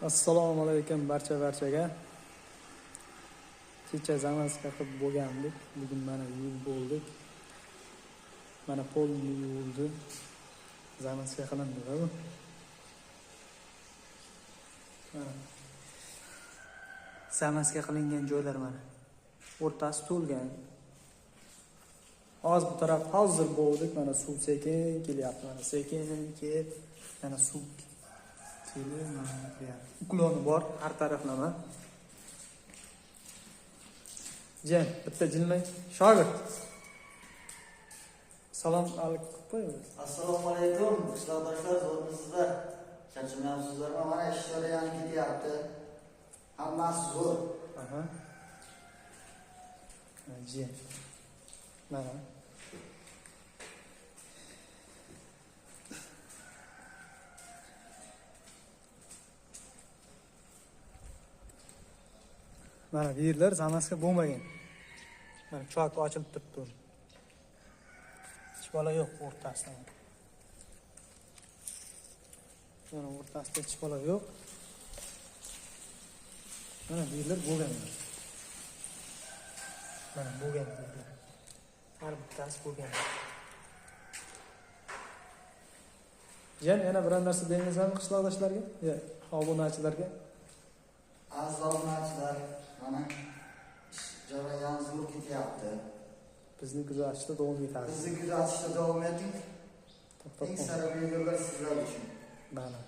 Assalomu alaykum barchaga. Kecha zamoska qilib bo'lgandik. Bugun mana yuvib bo'ldik. Mana pol yuvildi. Zamoska qilindi bu. Zamoska qilingan joylar mana. O'rtasi to'lgan. Hozir bu taraf hozir bo'ldik. Mana suv sekin kelyapti. Mana sekin kelib, mana suv ukloni bor har taraflama. Jen, bitta jilmay. Shogird. Salom alaykum qo'yamiz. Assalomu alaykum, qishloqdoshlar, zo'rmisizlar? Charchamayapsizlarmi? Mana ishlar yana ketyapti. Hammasi zo'r. Aha. Jen. Mana. Mana bu yerlar zamoska bo'lmagan. Mana cho'k ochilib turibdi. Hech bola yo'q o'rtasida. Mana o'rtasida hech bola yo'q. Mana bu yerlar bo'lgan. Mana bo'lgan yerlar. Har bittasi bo'lgan. Yana bir narsa deymizmi qishloqdoshlarga? Yo, obunachilarga? Aziz obunachilar, mana jarayoni zo'r ketyapti. Bizni kuzatishda davom etadi. Bizni kuzatishda davom eting. Eng sara videolar sizlar uchun. Mana.